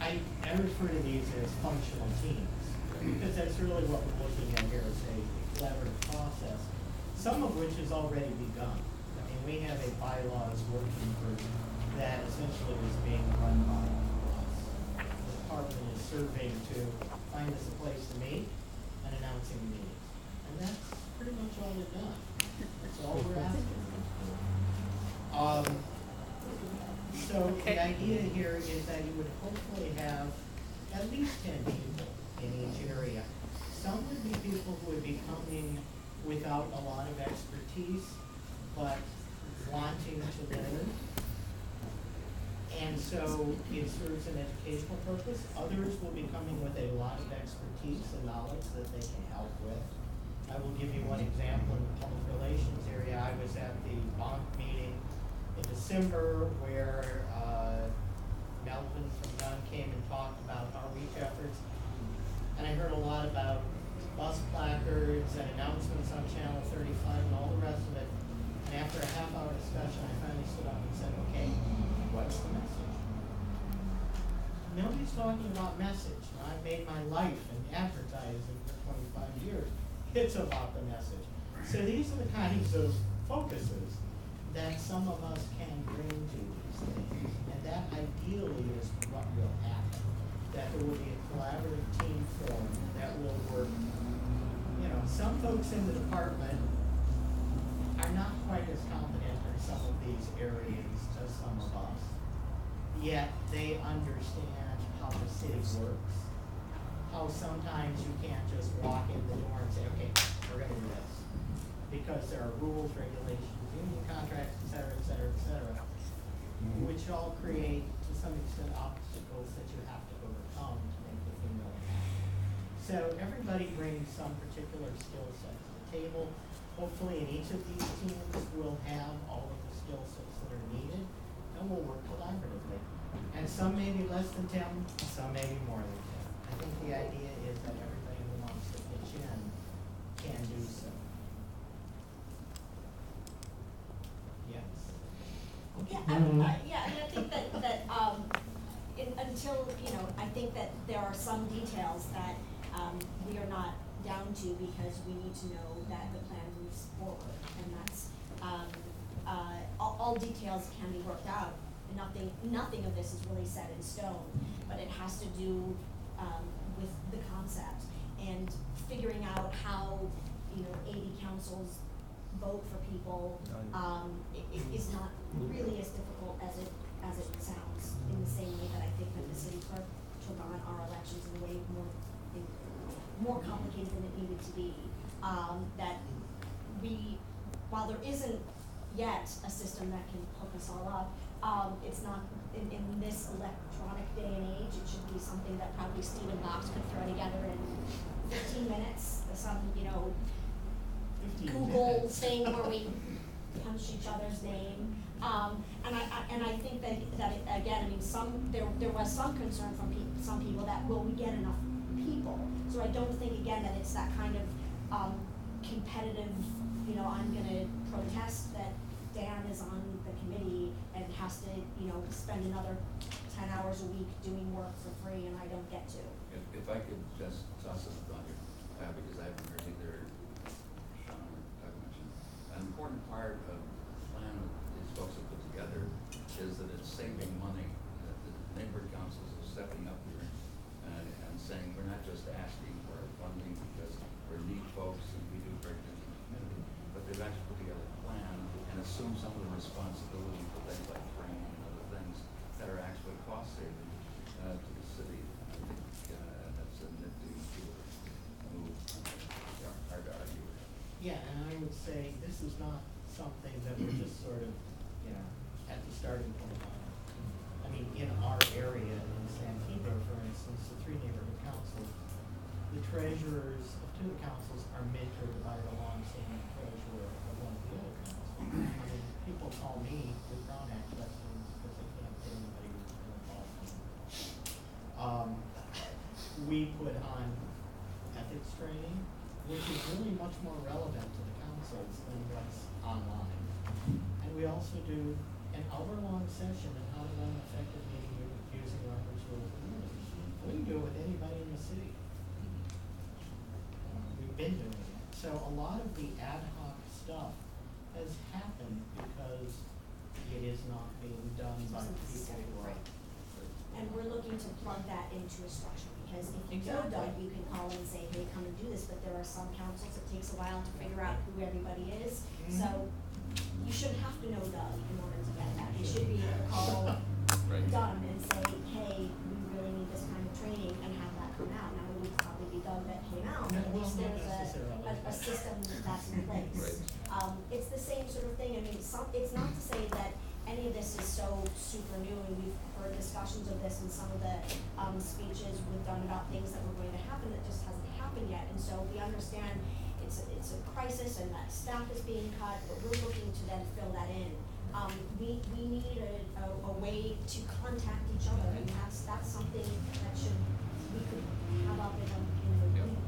I refer to these as functional teams, because that's really what we're looking at here, is a collaborative process, some of which has already begun. I mean, we have a bylaws working group that essentially is being run by us. The department is serving to find us a place to meet and announcing meetings. And that's pretty much all they've done. That's all we're asking them for. So the idea here is that you would hopefully have at least 10 people in each area. Some would be people who would be coming without a lot of expertise, but wanting to learn. And so it serves an educational purpose. Others will be coming with a lot of expertise and knowledge that they can help with. I will give you one example in the public relations area. I was at the bonk meeting in December where Melvin from Gunn came and talked about our reach efforts. And I heard a lot about bus placards and announcements on Channel 35 and all the rest of it. And after a half-hour discussion, I finally stood up and said, okay, what's the message? Nobody's talking about message. Now, I've made my life in advertising for 25 years. It's about the message. So these are the kinds of focuses that some of us can bring to these things. And that ideally is what will happen. That there will be a collaborative team formed that will work. You know, some folks in the department are not quite as competent in some of these areas as some of us. Yet they understand how the city works. How sometimes you can't just walk in the door and say, okay, we're gonna do this. Because there are rules, regulations, union contracts, et cetera, which all create, to some extent, obstacles that you have to overcome to make the thing really happen. So everybody brings some particular skill set to the table. Hopefully in each of these teams we'll have all of the skill sets that are needed, and we'll work collaboratively. And some may be less than 10, some may be more than 10. I think the idea is that everybody who wants to pitch in can do so. Yes? Yeah, I mean, I think that until, I think that there are some details that we are not down to because we need to know that the plan moves forward, and that's, all details can be worked out. Nothing of this is really set in stone, but it has to do with the concept and figuring out how 80 councils vote for people is not really as difficult as it sounds. In the same way that I think that the city clerk took on our elections in a way more complicated than it needed to be. That while there isn't yet a system that can hook us all up, it's not in this electronic day and age. It should be something that probably Stephen Box could throw together in 15 minutes. Some Google thing where we punch each other's name. And I think that again, I mean, there was some concern from some people that will we get enough people? So I don't think again that it's that kind of competitive. I'm going to protest that Dan is on the committee and has to spend another 10 hours a week doing work for free, and I don't get to. If I could just toss this on your because I haven't heard either Sean or Doug mention, an important part of the plan that these folks have put together is that it's saving money. That the neighborhood councils are stepping up here and saying we're not just asking for funding because we're neat folks and we do great things in the community, but they've actually put together a plan and assumed some of the responsibility for things like training and other things that are actually cost saving to the city. I think that's a nifty move. Hard to argue with. Yeah, and I would say this is not something that we're just sort of, at the starting point on. I mean, in our area in San Pedro, for instance, the 3 neighborhood councils, the treasurers of 2 of the councils are mentored by the long-standing treasurer of one of the other councils. I mean, people call me with Brown Act questions because they can't pay anybody who's been involved in it. We put on ethics training, which is really much more relevant to the councils than what's online. And we also do an hour-long session on how to run an effective meeting using Robert's Rules of Order. So a lot of the ad hoc stuff has happened because it is not being done by people who are. And we're looking to plug that into a structure, because if you know Exactly. Doug, you can call and say, hey, come and do this, but there are some councils, it takes a while to figure out who everybody is. Mhm. So you shouldn't have to know Doug in order to get that. You should be able to call Right. Doug and say, hey, we really need this kind of training, and have that come out. Now, it would probably be Doug that came out, but at Well, least not there's necessarily. a system that's in place. Right. It's the same sort of thing. I mean, it's not to say that any of this is so super new, and we've heard discussions of this in some of the speeches we've done about things that were going to happen that just hasn't happened yet. And so we understand it's a crisis and that staff is being cut, but we're looking to then fill that in. We need a way to contact each other, and that's something that we could have up in the Yep. week.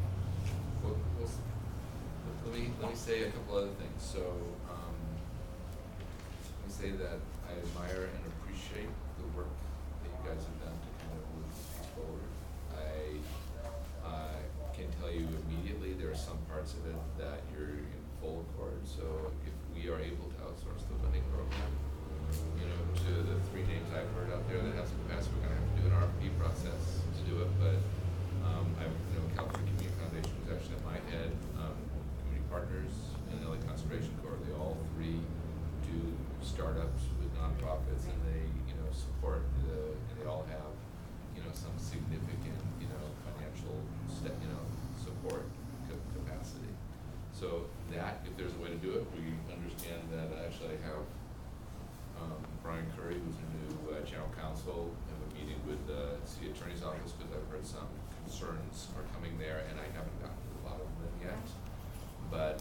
Well, let me say a couple other things. So, let me say that I admire and appreciate the work that you guys have done to kind of move this piece forward. I can tell you immediately there are some parts of it that you're in full accord. So if we are able to outsource the funding program, you know, to the 3 names I've heard out there that have some capacity, we're gonna have to do an RFP process to do it. But California Community Foundation was actually in my head. Community Partners and LA Conservation Corps, they all 3 do startups with nonprofits, and they, support and they all have, some significant, financial support capacity. So that, if there's a way to do it, we understand that. Actually I have Brian Curry, who's a new general counsel, have a meeting with the city attorney's office, because I've heard some concerns are coming there, and I haven't gotten to the bottom of them yet. But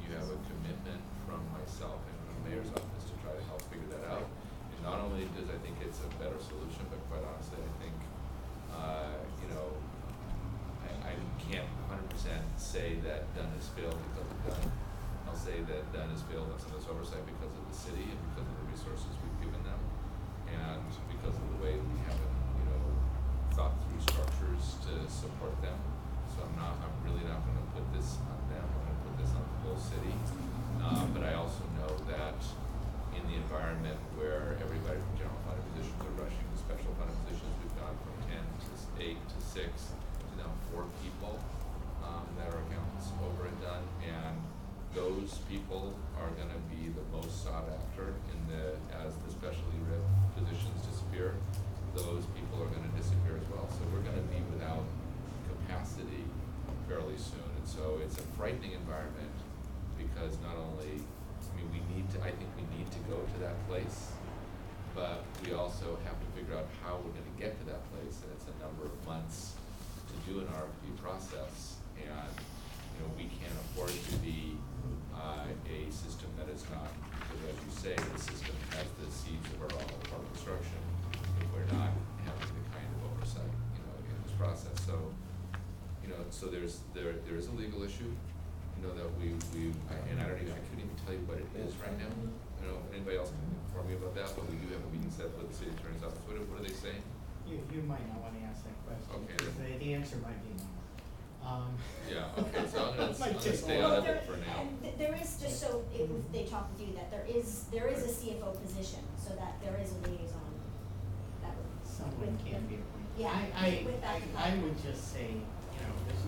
you have a commitment from myself and from the mayor's office to try to help figure that out. And not only does I think it's a better solution, but quite honestly, I think, I can't 100% say that Dunn has failed because of Dunn. I'll say that Dunn has failed on some of this oversight because of the city and because of the resources we've given them, and because of the way we haven't, thought through structures to support them. So I'm really not gonna put this on them, I'm gonna put this on the whole city. But I also know that in the environment where everybody from general fund positions are rushing to special fund positions, we've gone from 10 to 8 to 6 to now 4 people that are accountants over and done, and those people are gonna be the most sought after as the specialty rep positions disappear. Those people are gonna disappear as well. So we're gonna be without capacity fairly soon. And so it's a frightening environment, because not only, I think we need to go to that place, but we also have to figure out how we're gonna get to that place. And it's a number of months to do an RFP process. And, we can't afford to be a system that is not, because as you say, the system has the seeds of our construction if we're not having the kind of oversight, in this process. So, so there is a legal issue, that I couldn't even tell you what it is right now. I don't know if anybody else can inform me about that, but we do have a meeting set with the city attorney's office. What are they saying? You might not wanna ask that question. Okay. Because the answer might be no. Yeah, okay, so I'm gonna Might just stay out of it for now. And there is, just so if they talk with you, that there is a CFO position, so that there is a liaison that would. Someone can be appointed. Yeah, I with that would just say, this